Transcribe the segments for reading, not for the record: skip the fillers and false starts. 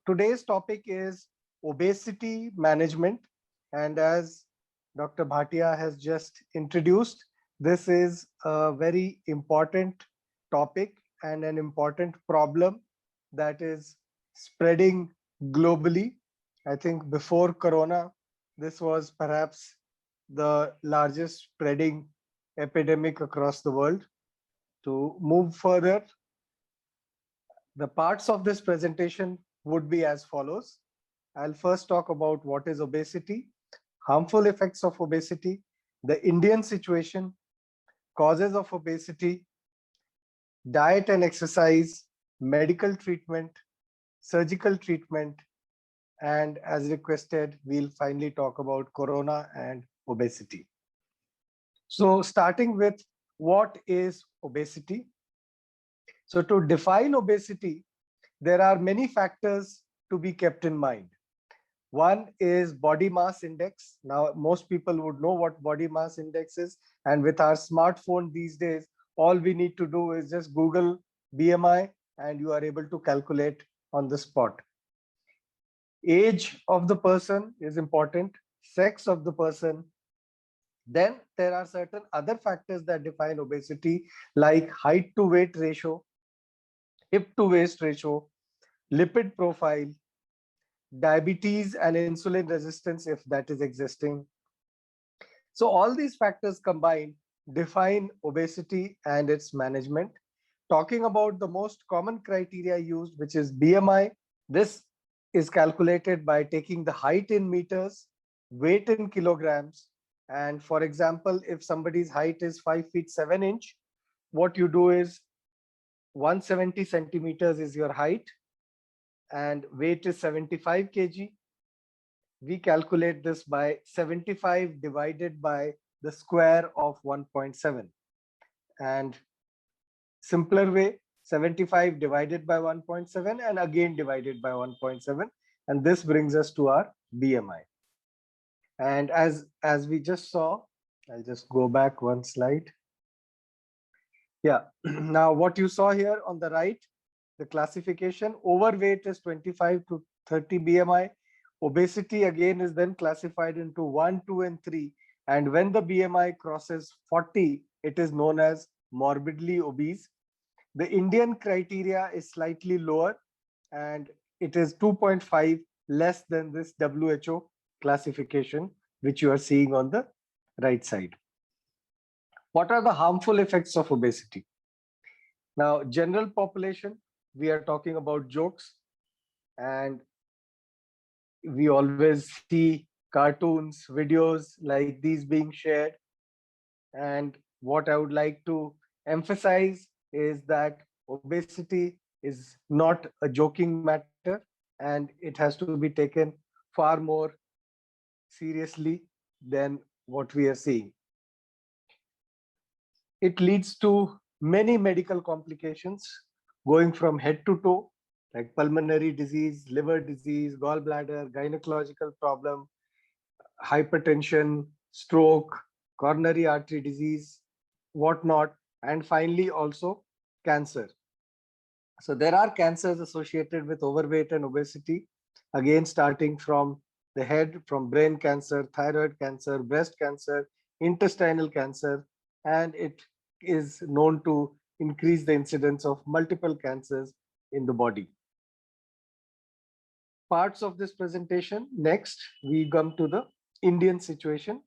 Today's topic is obesity management. And as Dr. Bhatia has just introduced, this is a very important topic and an important problem that is spreading globally. I think before Corona, this was perhaps the largest spreading epidemic across the world. To move further, the parts of this presentation would be as follows. I'll first talk about what is obesity, harmful effects of obesity, the Indian situation, causes of obesity, diet and exercise, medical treatment, surgical treatment, and as requested, we'll finally talk about corona and obesity. So starting with what is obesity? So to define obesity, there are many factors to be kept in mind. One is body mass index. Now, most people would know what body mass index is. And with our smartphone these days, all we need to do is just Google BMI and you are able to calculate on the spot. Age of the person is important, sex of the person. Then there are certain other factors that define obesity, like height to weight ratio, hip to waist ratio, lipid profile, diabetes and insulin resistance if that is existing. So all these factors combined define obesity and its management. Talking about the most common criteria used, which is BMI, this is calculated by taking the height in meters, weight in kilograms. And for example, if somebody's height is 5 feet 7 inch, what you do is 170 centimeters is your height and weight is 75 kg. We calculate this by 75 divided by the square of 1.7. And simpler way, 75 divided by 1.7 and again divided by 1.7. And this brings us to our BMI. And as we just saw, I'll just go back one slide. Yeah, now what you saw here on the right, the classification, overweight is 25 to 30 BMI. Obesity again is then classified into 1, 2, and 3. And when the BMI crosses 40, it is known as morbidly obese. The Indian criteria is slightly lower and it is 2.5 less than this WHO classification, which you are seeing on the right side. What are the harmful effects of obesity? Now, general population, we are talking about jokes, and we always see cartoons, videos like these being shared. And what I would like to emphasize is that obesity is not a joking matter, and it has to be taken far more seriously than what we are seeing. It leads to many medical complications going from head to toe, like pulmonary disease, liver disease, gallbladder, gynecological problem, hypertension, stroke, coronary artery disease, whatnot, and finally also cancer. So there are cancers associated with overweight and obesity, again starting from the head, from brain cancer, thyroid cancer, breast cancer, intestinal cancer, and it is known to increase the incidence of multiple cancers in the body. Parts of this presentation. Next, we come to the Indian situation.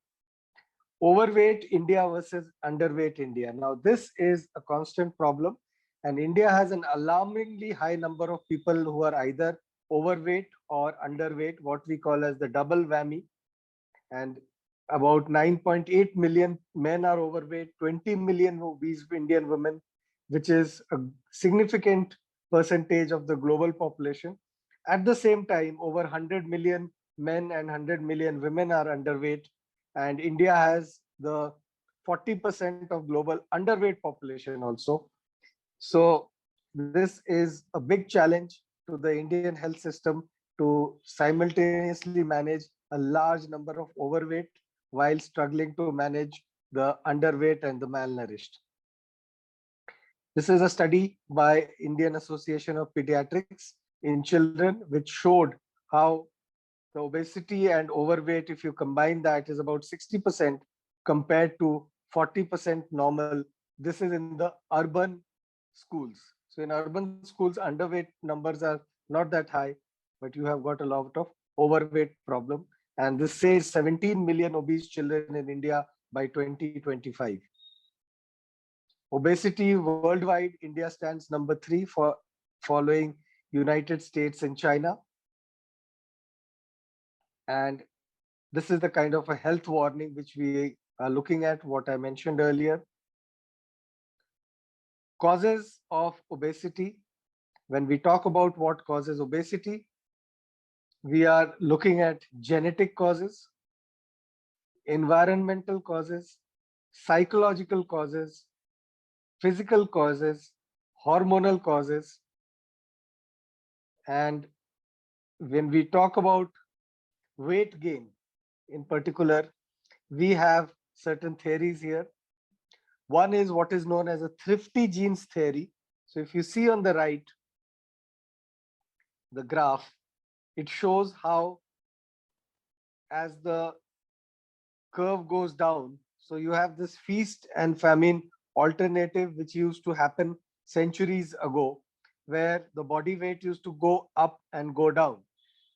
Overweight India versus underweight India. Now, this is a constant problem, and India has an alarmingly high number of people who are either overweight or underweight, what we call as the double whammy. And about 9.8 million men are overweight, 20 million obese Indian women, which is a significant percentage of the global population. At the same time, over 100 million men and 100 million women are underweight, and India has the 40% of global underweight population also. So this is a big challenge to the Indian health system to simultaneously manage a large number of overweight while struggling to manage the underweight and the malnourished. This is a study by Indian Association of Pediatrics, in children, which showed how the obesity and overweight, if you combine that, is about 60% compared to 40% normal. This is in the urban schools. So in urban schools, underweight numbers are not that high, but you have got a lot of overweight problem. And this says 17 million obese children in India by 2025. Obesity worldwide, India stands number 3 for following United States and China. And this is the kind of a health warning which we are looking at, what I mentioned earlier. Causes of obesity. When we talk about what causes obesity, we are looking at genetic causes, environmental causes, psychological causes, physical causes, hormonal causes. And when we talk about weight gain in particular, we have certain theories here. One is what is known as a thrifty genes theory. So if you see on the right, the graph, it shows how as the curve goes down, so you have this feast and famine alternative which used to happen centuries ago, where the body weight used to go up and go down.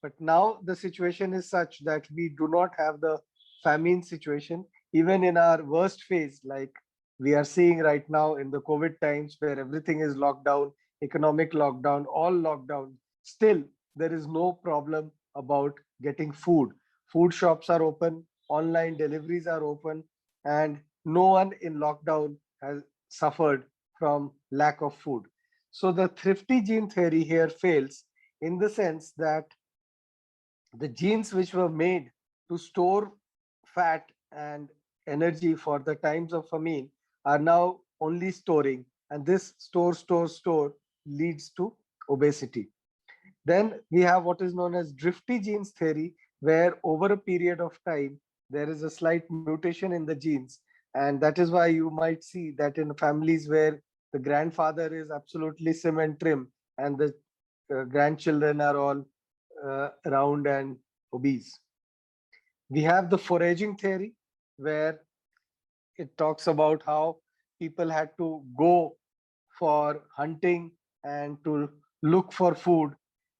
But now the situation is such that we do not have the famine situation, even in our worst phase, like we are seeing right now in the COVID times where everything is locked down, economic lockdown, all lockdown. Still, there is no problem about getting food. Food shops are open, online deliveries are open, and no one in lockdown has suffered from lack of food. So the thrifty gene theory here fails in the sense that the genes which were made to store fat and energy for the times of famine are now only storing, and this store leads to obesity. Then we have what is known as drifty genes theory, where over a period of time there is a slight mutation in the genes, and that is why you might see that in families where the grandfather is absolutely slim and trim and the grandchildren are all round and obese. We have the foraging theory, where it talks about how people had to go for hunting and to look for food,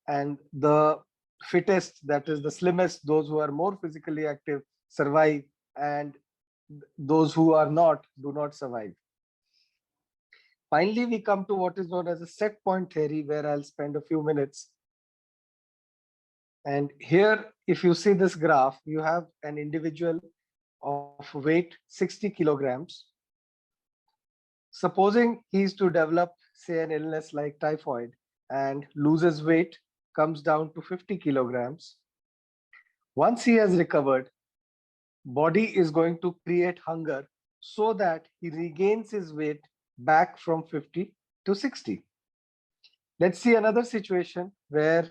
and the fittest, that is the slimmest, those who are more physically active, survive, and those who are not do not survive. Finally, we come to what is known as a set point theory, where I'll spend a few minutes. And here, if you see this graph, you have an individual of weight 60 kilograms. Supposing he is to develop, say, an illness like typhoid and loses weight, comes down to 50 kilograms. Once he has recovered, body is going to create hunger so that he regains his weight back from 50 to 60. Let's see another situation where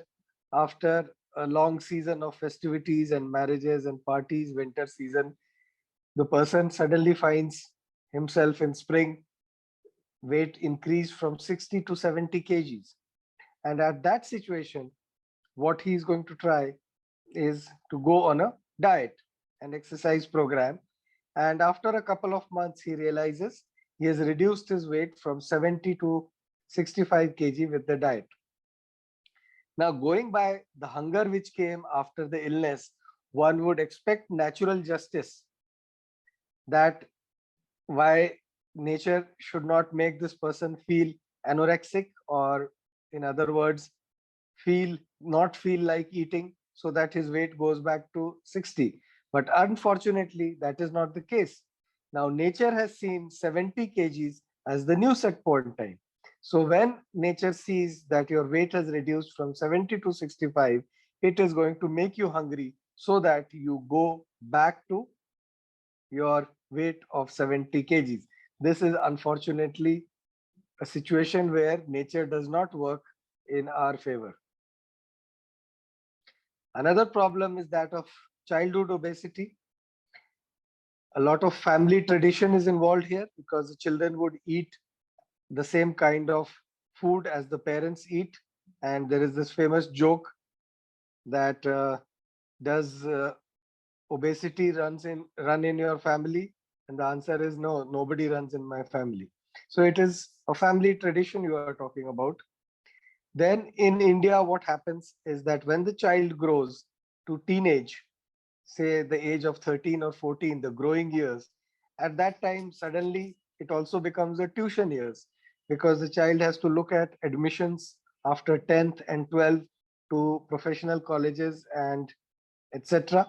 after a long season of festivities and marriages and parties, winter season, the person suddenly finds himself in spring, weight increased from 60 to 70 kgs. And at that situation, what he is going to try is to go on a diet and exercise program. And after a couple of months, he realizes he has reduced his weight from 70 to 65 kg with the diet. Now, going by the hunger which came after the illness, one would expect natural justice, that why nature should not make this person feel anorexic, or in other words, not feel like eating, so that his weight goes back to 60. But unfortunately, that is not the case. Now, nature has seen 70 kgs as the new set point time. So when nature sees that your weight has reduced from 70 to 65, it is going to make you hungry so that you go back to your weight of 70 kgs. This is unfortunately a situation where nature does not work in our favor. Another problem is that of childhood obesity. A lot of family tradition is involved here, because the children would eat the same kind of food as the parents eat. And there is this famous joke that does obesity run in your family? And the answer is no, nobody runs in my family. So it is a family tradition you are talking about. Then in India, what happens is that when the child grows to teenage, say the age of 13 or 14, the growing years, at that time, suddenly it also becomes a tuition years, because the child has to look at admissions after 10th and 12th to professional colleges and etc.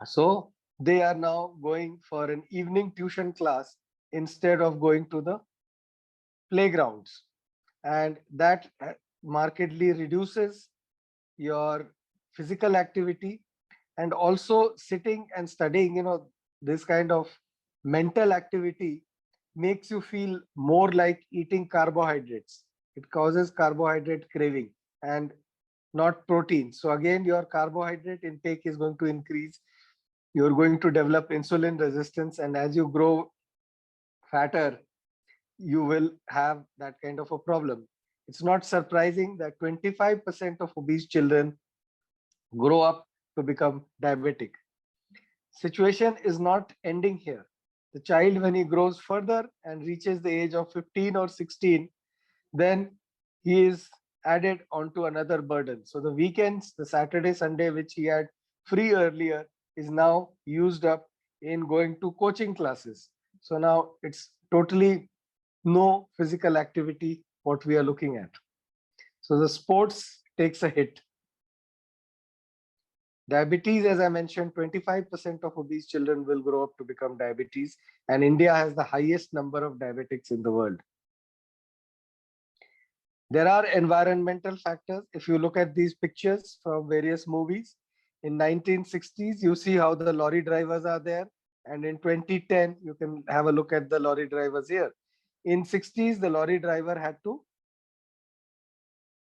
So they are now going for an evening tuition class instead of going to the playgrounds. And that markedly reduces your physical activity. And also sitting and studying, this kind of mental activity makes you feel more like eating carbohydrates. It causes carbohydrate craving and not protein. So again, your carbohydrate intake is going to increase. You're going to develop insulin resistance, and as you grow fatter, you will have that kind of a problem. It's not surprising that 25% of obese children grow up to become diabetic. Situation is not ending here. The child, when he grows further and reaches the age of 15 or 16, then he is added onto another burden. So the weekends, the Saturday, Sunday, which he had free earlier, is now used up in going to coaching classes. So now it's totally no physical activity what we are looking at. So the sports takes a hit. Diabetes, as I mentioned, 25% of obese children will grow up to become diabetes, and India has the highest number of diabetics in the world. There are environmental factors. If you look at these pictures from various movies, in 1960s, you see how the lorry drivers are there. And in 2010, you can have a look at the lorry drivers here. In 60s, the lorry driver had to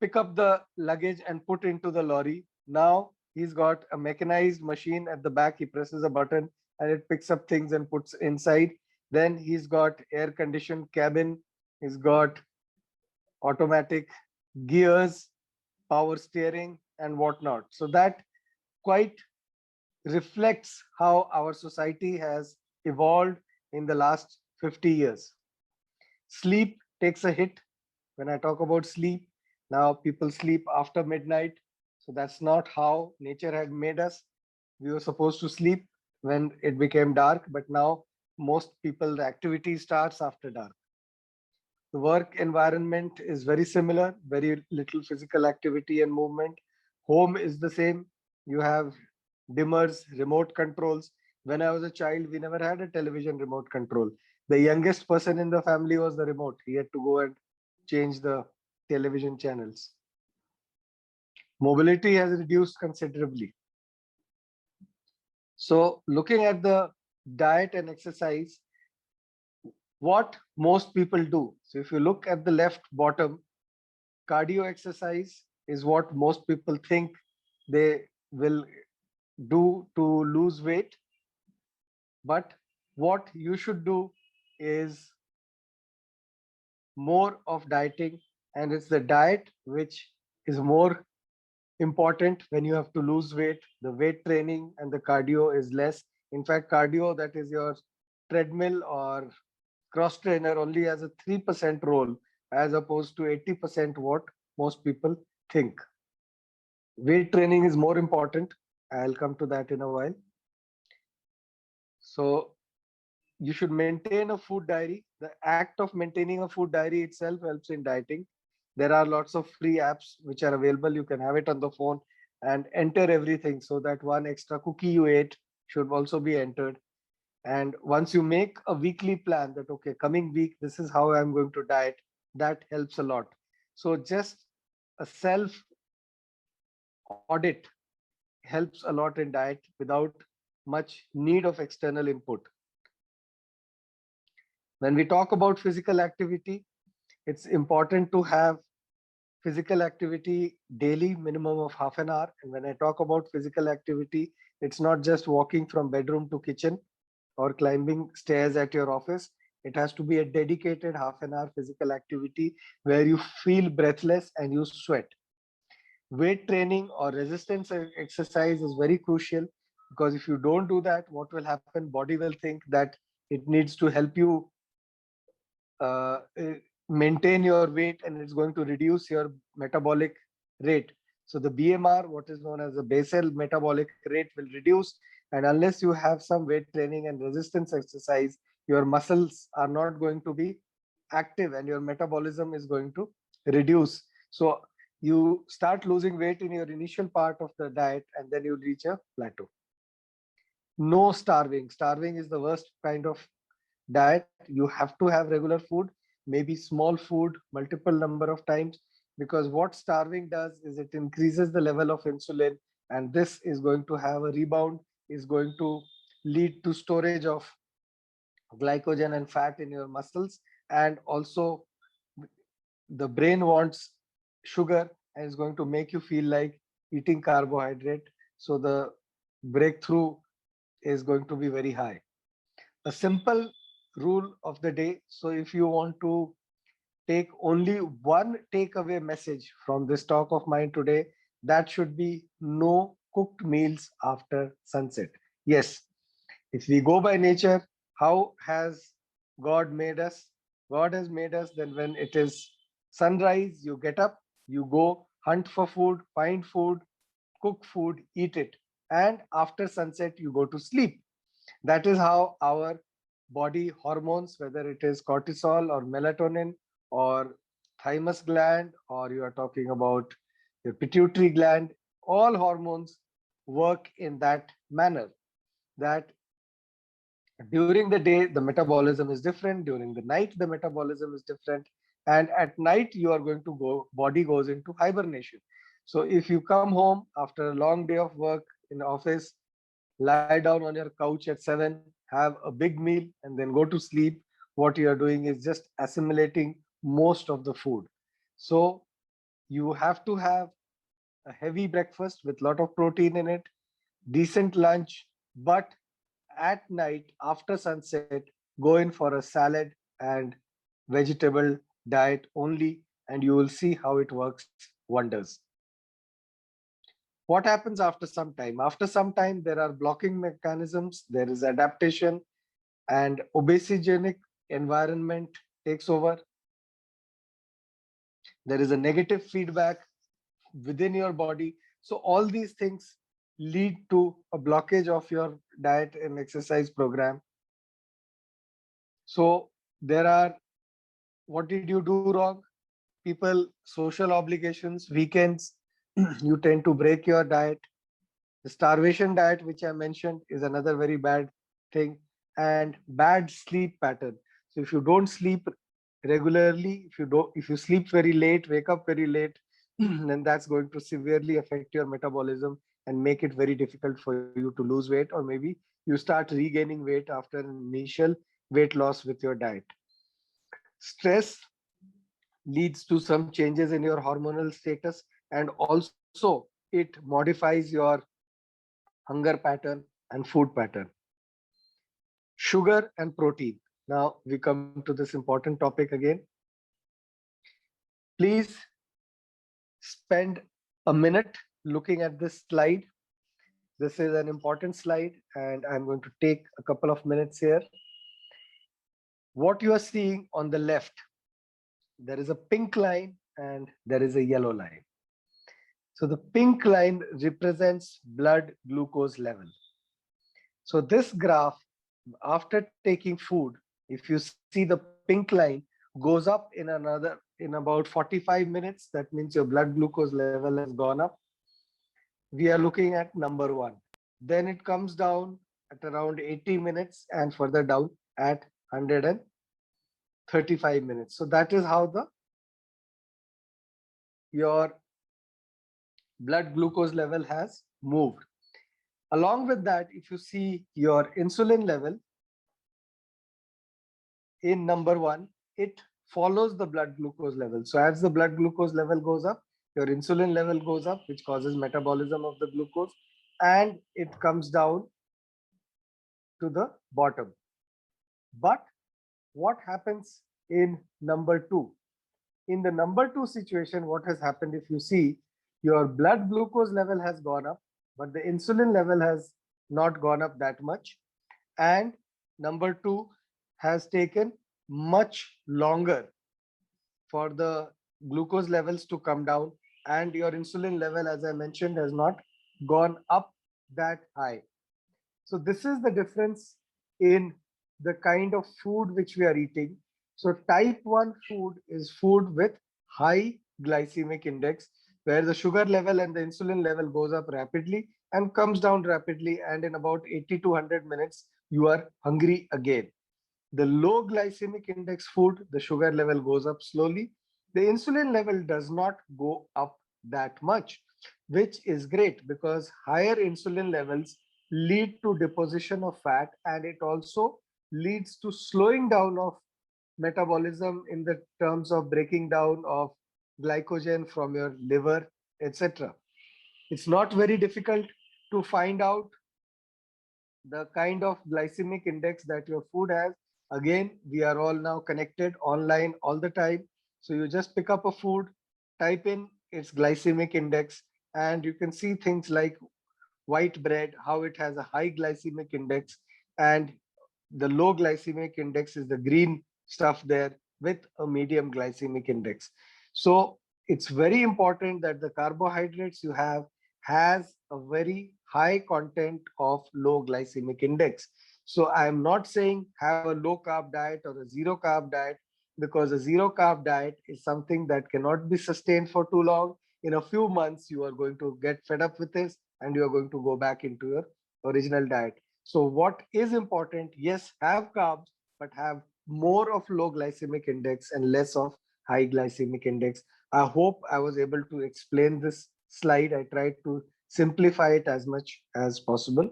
pick up the luggage and put into the lorry. Now he's got a mechanized machine at the back. He presses a button and it picks up things and puts inside. Then he's got air conditioned cabin. He's got automatic gears, power steering, and whatnot. So that quite reflects how our society has evolved in the last 50 years. Sleep takes a hit. When I talk about sleep, now people sleep after midnight. So that's not how nature had made us. We were supposed to sleep when it became dark, but now most people, the activity starts after dark. The work environment is very similar, very little physical activity and movement. Home is the same. You have dimmers, remote controls. When I was a child, we never had a television remote control. The youngest person in the family was the remote. He had to go and change the television channels. Mobility has reduced considerably. So looking at the diet and exercise, what most people do. So if you look at the left bottom, cardio exercise is what most people think they will do to lose weight. But what you should do is more of dieting, and it's the diet which is more important when you have to lose weight. The weight training and the cardio is less. In fact, cardio, that is your treadmill or cross trainer, only has a 3% role as opposed to 80% what most people think. Weight training is more important. I'll come to that in a while. So you should maintain a food diary. The act of maintaining a food diary itself helps in dieting. There are lots of free apps which are available. You can have it on the phone and enter everything, so that one extra cookie you ate should also be entered. And once you make a weekly plan that, okay, coming week, this is how I'm going to diet, that helps a lot. So just a self audit helps a lot in diet without much need of external input. When we talk about physical activity, it's important to have physical activity daily, minimum of half an hour. And when I talk about physical activity, it's not just walking from bedroom to kitchen or climbing stairs at your office. It has to be a dedicated half an hour physical activity where you feel breathless and you sweat. Weight training or resistance exercise is very crucial, because if you don't do that, what will happen? Body will think that it needs to help you maintain your weight, and it's going to reduce your metabolic rate. So the BMR, what is known as the basal metabolic rate, will reduce. And unless you have some weight training and resistance exercise, your muscles are not going to be active and your metabolism is going to reduce. So you start losing weight in your initial part of the diet, and then you reach a plateau. No starving. Starving is the worst kind of diet. You have to have regular food, maybe small food multiple number of times, because what starving does is it increases the level of insulin, and this is going to have a rebound, is going to lead to storage of glycogen and fat in your muscles. And also the brain wants sugar and is going to make you feel like eating carbohydrate, so the breakthrough is going to be very high. A simple rule of the day. So if you want to take only one takeaway message from this talk of mine today, that should be no cooked meals after sunset. Yes, if we go by nature, how has God made us? God has made us, then when it is sunrise, you get up, you go hunt for food, find food, cook food, eat it. And after sunset, you go to sleep. That is how our body hormones, whether it is cortisol or melatonin or thymus gland, or you are talking about your pituitary gland, all hormones work in that manner. That during the day, the metabolism is different. During the night, the metabolism is different. And at night, you are going to go, body goes into hibernation. So if you come home after a long day of work in the office, lie down on your couch at 7, have a big meal, and then go to sleep, what you are doing is just assimilating most of the food. So you have to have a heavy breakfast with a lot of protein in it, decent lunch, but at night after sunset, go in for a salad and vegetable diet only, and you will see how it works wonders. What happens after some time? After some time, there are blocking mechanisms, there is adaptation, and obesogenic environment takes over. There is a negative feedback within your body. So all these things lead to a blockage of your diet and exercise program. So there are, what did you do wrong? People, social obligations, weekends, you tend to break your diet. The starvation diet, which I mentioned, is another very bad thing, and bad sleep pattern. So if you don't sleep regularly, if you sleep very late, wake up very late, then that's going to severely affect your metabolism and make it very difficult for you to lose weight, or maybe you start regaining weight after an initial weight loss with your diet. Stress leads to some changes in your hormonal status, and also it modifies your hunger pattern and food pattern. Sugar and protein. Now we come to this important topic again. Please spend a minute looking at this slide. This is an important slide, and I'm going to take a couple of minutes here. What you are seeing on the left, there is a pink line and there is a yellow line. So the pink line represents blood glucose level. So this graph, after taking food, if you see the pink line goes up in about 45 minutes, that means your blood glucose level has gone up. We are looking at number one. Then it comes down at around 80 minutes and further down at 135 minutes. So that is how your blood glucose level has moved. Along with that, if you see your insulin level in number one, it follows the blood glucose level. So as the blood glucose level goes up, your insulin level goes up, which causes metabolism of the glucose, and it comes down to the bottom. But what happens in number two? In the number two situation, what has happened, if you see, your blood glucose level has gone up, but the insulin level has not gone up that much. And number two has taken much longer for the glucose levels to come down, and your insulin level, as I mentioned, has not gone up that high. So this is the difference in the kind of food which we are eating. So type 1 food is food with high glycemic index, where the sugar level and the insulin level goes up rapidly and comes down rapidly, and in about 80 to 100 minutes you are hungry again. The low glycemic index food, the sugar level goes up slowly. The insulin level does not go up that much, which is great because higher insulin levels lead to deposition of fat, and it also leads to slowing down of metabolism in the terms of breaking down of glycogen from your liver, etc. It's not very difficult to find out the kind of glycemic index that your food has. Again, we are all now connected online all the time. So you just pick up a food, type in its glycemic index, and you can see things like white bread, how it has a high glycemic index, and the low glycemic index is the green stuff there with a medium glycemic index. So it's very important that the carbohydrates you have has a very high content of low glycemic index. So I'm not saying have a low carb diet or a zero carb diet, because a zero carb diet is something that cannot be sustained for too long. In a few months, you are going to get fed up with this and you are going to go back into your original diet. So what is important, yes, have carbs, but have more of low glycemic index and less of high glycemic index. I hope I was able to explain this slide. I tried to simplify it as much as possible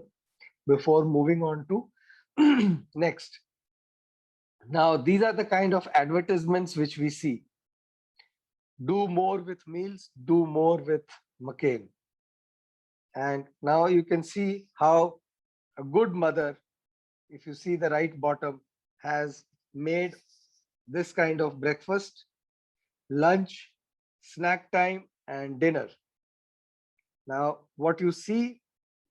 before moving on to next. Now, these are the kind of advertisements which we see. Do more with meals, do more with McCain. And now you can see how a good mother, if you see the right bottom, has made this kind of breakfast, lunch, snack time, and dinner. Now, what you see,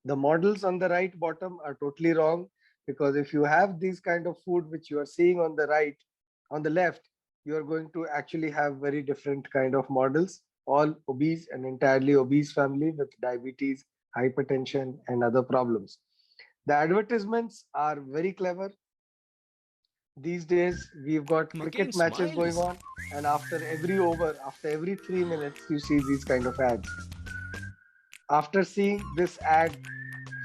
the models on the right bottom are totally wrong, because if you have these kind of food which you are seeing on the right, on the left, you are going to actually have very different kind of models, all obese and entirely obese family with diabetes, hypertension, and other problems. The advertisements are very clever. These days, we've got McCain cricket matches going smiles. on, and after every over, after every 3 minutes, you see these kind of ads. After seeing this ad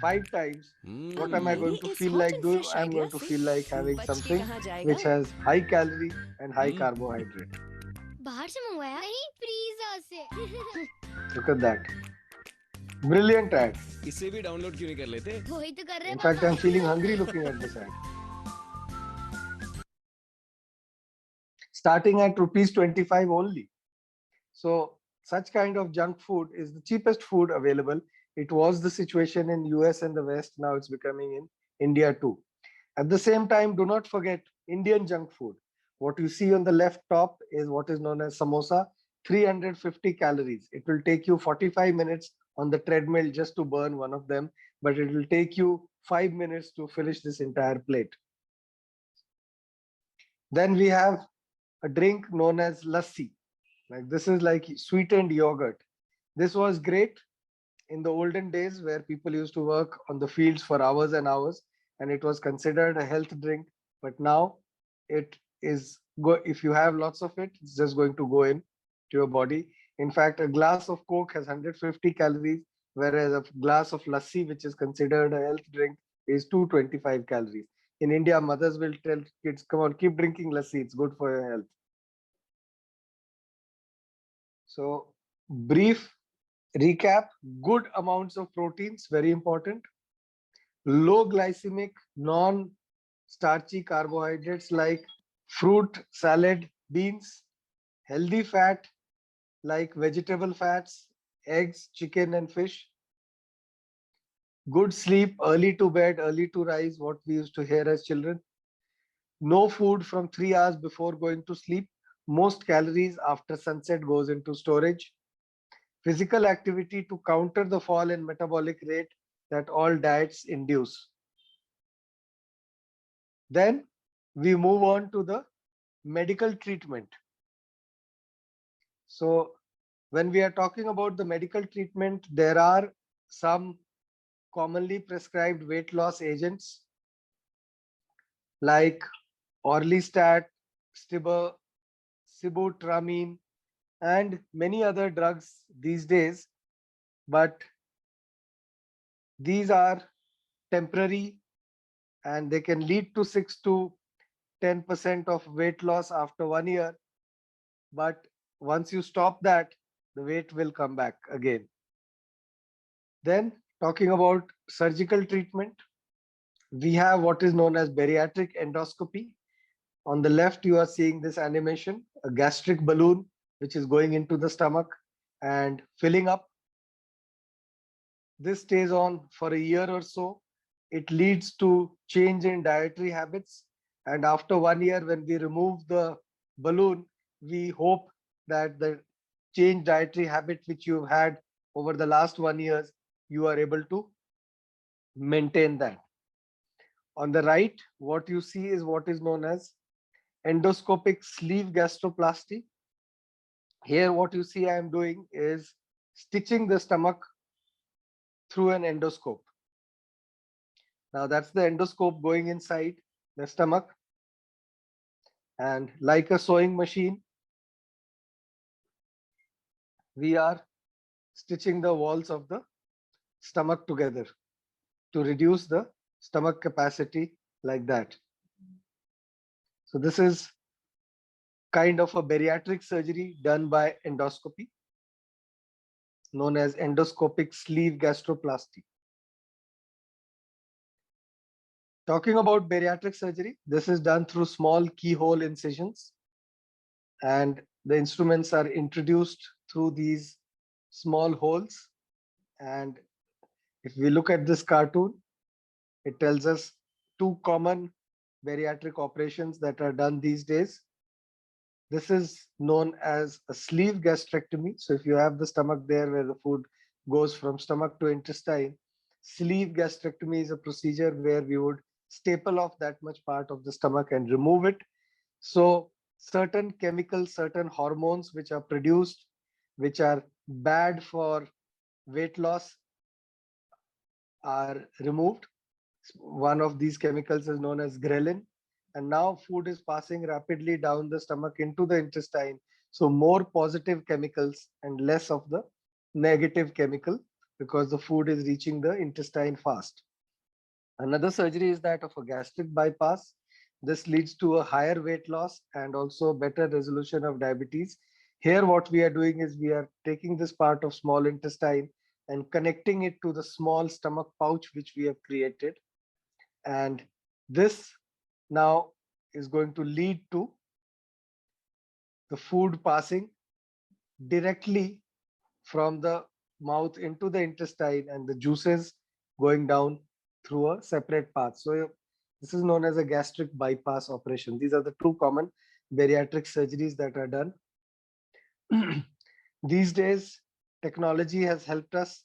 5 times, what am I going Mmm. to feel like doing? I'm going to feel like having बच के something कहाँ जाएगा? which has high calorie and high Mmm. carbohydrate. बाहर से मंगवाया? नहीं, freezer से। Look at that. Brilliant ad. इसे भी डाउनलोड क्यों नहीं कर लेते? वही तो कर रहे In हैं fact, I'm feeling पापा। hungry looking at this ad. Starting at rupees 25 only. So such kind of junk food is the cheapest food available. It was the situation in US and the West. Now it's becoming in India too. At the same time, do not forget Indian junk food. What you see on the left top is what is known as samosa, 350 calories. It will take you 45 minutes on the treadmill just to burn one of them, but it will take you 5 minutes to finish this entire plate. Then we have a drink known as lassi. Like this is like sweetened yogurt. This was great in the olden days where people used to work on the fields for hours and hours, and it was considered a health drink. But now it is if you have lots of it, it's just going to go in to your body. In fact, a glass of Coke has 150 calories, whereas a glass of lassi, which is considered a health drink, is 225 calories. In India, mothers will tell kids, come on, keep drinking lassi, it's good for your health. So, brief recap: good amounts of proteins, very important. Low glycemic, non starchy carbohydrates like fruit, salad, beans. Healthy fat like vegetable fats, eggs, chicken, and fish. Good sleep, early to bed, early to rise, what we used to hear as children. No food from 3 hours before going to sleep. Most calories after sunset goes into storage. Physical activity to counter the fall in metabolic rate that all diets induce. Then we move on to the medical treatment. So when we are talking about the medical treatment, there are some commonly prescribed weight loss agents like Orlistat, sibutramine, and many other drugs these days. But these are temporary and they can lead to 6 to 10% of weight loss after 1 year. But once you stop that, the weight will come back again. Then, talking about surgical treatment, we have what is known as bariatric endoscopy. On the left, you are seeing this animation, a gastric balloon, which is going into the stomach and filling up. This stays on for a year or so. It leads to change in dietary habits. And after 1 year, when we remove the balloon, we hope that the change dietary habit which you've had over the last 1 year, you are able to maintain that. On the right, what you see is what is known as endoscopic sleeve gastroplasty. Here, what you see I am doing is stitching the stomach through an endoscope. Now that's the endoscope going inside the stomach. And like a sewing machine, we are stitching the walls of the stomach together to reduce the stomach capacity like that. So this is kind of a bariatric surgery done by endoscopy, known as endoscopic sleeve gastroplasty. Talking about bariatric surgery, this is done through small keyhole incisions, and the instruments are introduced through these small holes. And if we look at this cartoon, it tells us two common bariatric operations that are done these days. This is known as a sleeve gastrectomy. So if you have the stomach there where the food goes from stomach to intestine, sleeve gastrectomy is a procedure where we would staple off that much part of the stomach and remove it. So certain chemicals, certain hormones which are produced, which are bad for weight loss, are removed. One of these chemicals is known as ghrelin. And now food is passing rapidly down the stomach into the intestine. So more positive chemicals and less of the negative chemical, because the food is reaching the intestine fast. Another surgery is that of a gastric bypass. This leads to a higher weight loss and also better resolution of diabetes. Here, what we are doing is we are taking this part of small intestine and connecting it to the small stomach pouch which we have created. And this now is going to lead to the food passing directly from the mouth into the intestine and the juices going down through a separate path. So this is known as a gastric bypass operation. These are the two common bariatric surgeries that are done. These days, technology has helped us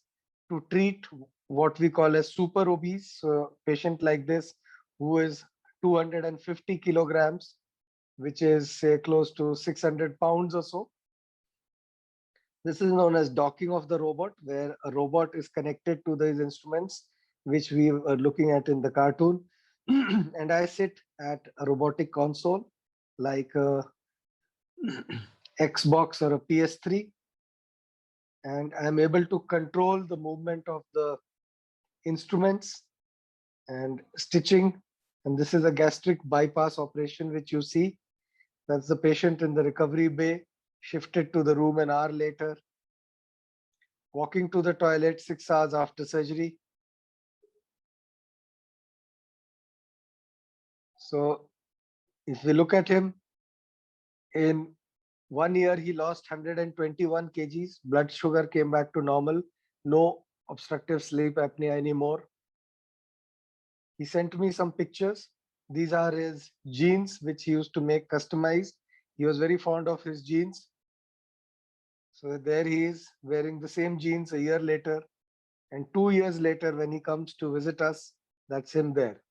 to treat what we call as super obese. So a patient like this who is 250 kilograms, which is say close to 600 pounds or so. This is known as docking of the robot, where a robot is connected to these instruments, which we are looking at in the cartoon. And I sit at a robotic console like a Xbox or a PS3, and I'm able to control the movement of the instruments and stitching. And this is a gastric bypass operation, which you see. That's the patient in the recovery bay, shifted to the room an hour later, walking to the toilet 6 hours after surgery. So if we look at him, in 1 year, he lost 121 kgs. Blood sugar came back to normal. No obstructive sleep apnea anymore. He sent me some pictures. These are his jeans, which he used to make customized. He was very fond of his jeans. So there he is wearing the same jeans a year later. And 2 years later, when he comes to visit us, that's him there.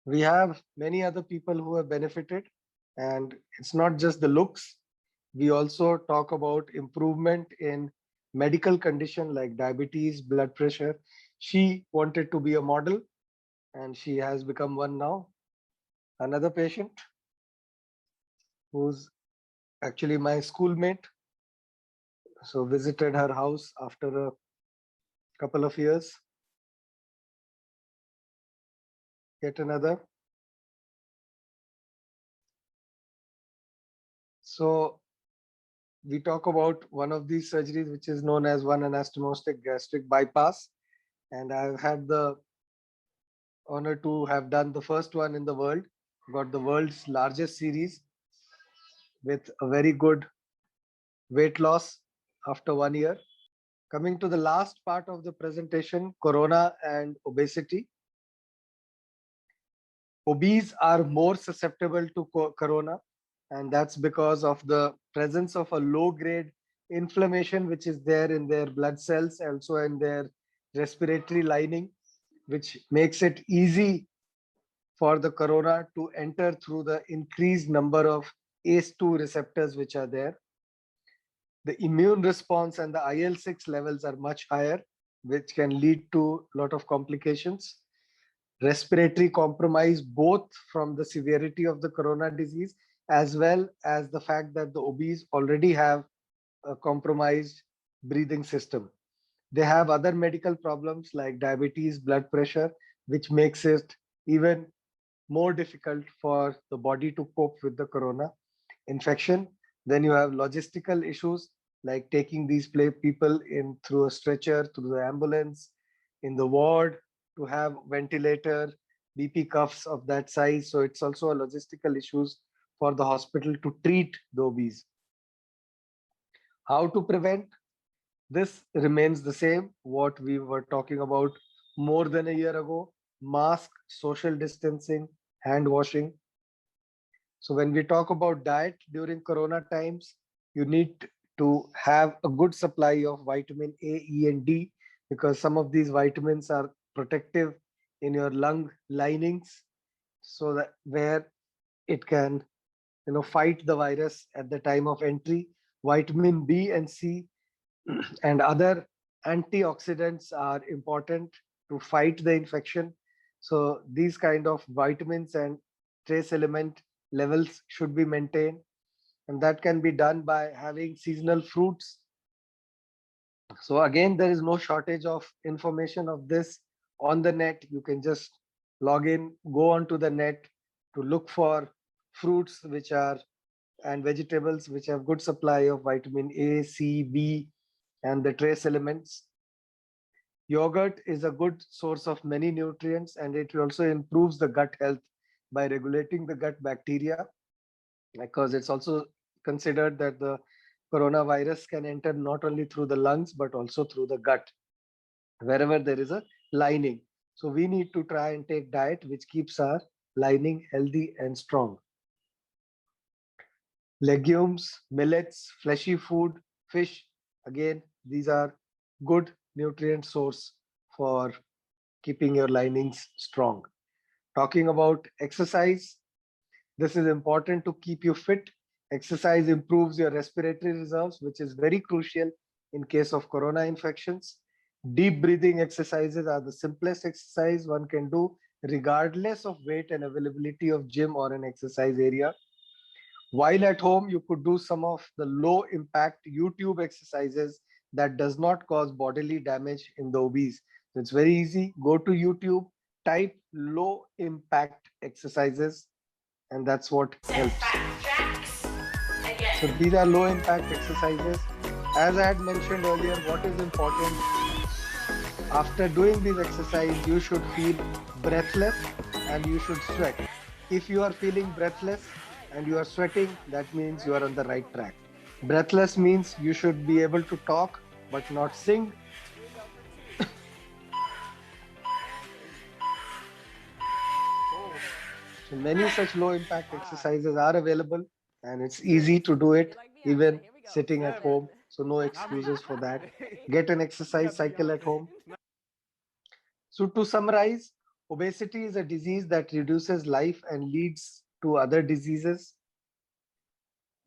We have many other people who have benefited, and it's not just the looks. We also talk about improvement in medical condition like diabetes, blood pressure. She wanted to be a model, and she has become one now. Another patient who's actually my schoolmate, so visited her house after a couple of years. Yet another. So we talk about one of these surgeries, which is known as one anastomotic gastric bypass. And I've had the honor to have done the first one in the world, got the world's largest series with a very good weight loss after 1 year. Coming to the last part of the presentation, corona and obesity. Obese are more susceptible to corona, and that's because of the presence of a low grade inflammation which is there in their blood cells, also in their respiratory lining, which makes it easy for the corona to enter through the increased number of ACE2 receptors which are there. The immune response and the IL-6 levels are much higher, which can lead to a lot of complications. Respiratory compromise, both from the severity of the corona disease as well as the fact that the obese already have a compromised breathing system. They have other medical problems like diabetes, blood pressure, which makes it even more difficult for the body to cope with the corona infection. Then you have logistical issues like taking these people in through a stretcher, through the ambulance, in the ward, to have ventilator, BP cuffs of that size. So it's also a logistical issues for the hospital to treat the obese. How to prevent? This remains the same, what we were talking about more than a year ago: mask, social distancing, hand washing. So when we talk about diet during corona times, you need to have a good supply of vitamin A, E, and D, because some of these vitamins are protective in your lung linings, so that where it can fight the virus at the time of entry. Vitamin B and C and other antioxidants are important to fight the infection. So these kind of vitamins and trace element levels should be maintained, and that can be done by having seasonal fruits. So again, there is no shortage of information of this on the net. You can just log in, go onto the net to look for fruits which are and vegetables which have good supply of vitamin A, C, B, and the trace elements. Yogurt is a good source of many nutrients, and it also improves the gut health by regulating the gut bacteria, because it's also considered that the coronavirus can enter not only through the lungs but also through the gut wherever there is a lining. So we need to try and take diet which keeps our lining healthy and strong. Legumes, millets, fleshy food, fish, again, these are good nutrient source for keeping your linings strong. Talking about exercise, this is important to keep you fit. Exercise improves your respiratory reserves, which is very crucial in case of corona infections. Deep breathing exercises are the simplest exercise one can do regardless of weight and availability of gym or an exercise area. While at home, you could do some of the low impact YouTube exercises that does not cause bodily damage in the obese. So it's very easy. Go to YouTube, type low impact exercises, and that's what helps. So these are low impact exercises. As I had mentioned earlier, what is important after doing these exercises, you should feel breathless and you should sweat. If you are feeling breathless and you are sweating, that means you are on the right track. Breathless means you should be able to talk but not sing. So many such low impact exercises are available, and it's easy to do it even sitting at home. So no excuses for that. Get an exercise cycle at home. So to summarize, obesity is a disease that reduces life and leads to other diseases.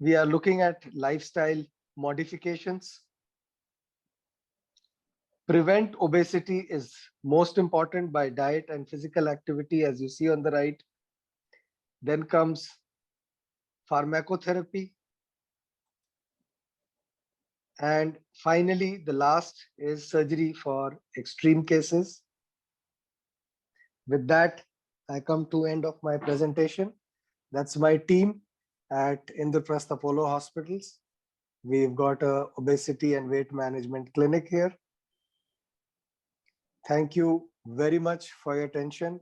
We are looking at lifestyle modifications. Prevent obesity is most important by diet and physical activity, as you see on the right. Then comes pharmacotherapy. And finally, the last is surgery for extreme cases. With that, I come to end of my presentation. That's my team at Indraprastha Apollo Hospitals. We've got a obesity and weight management clinic here. Thank you very much for your attention.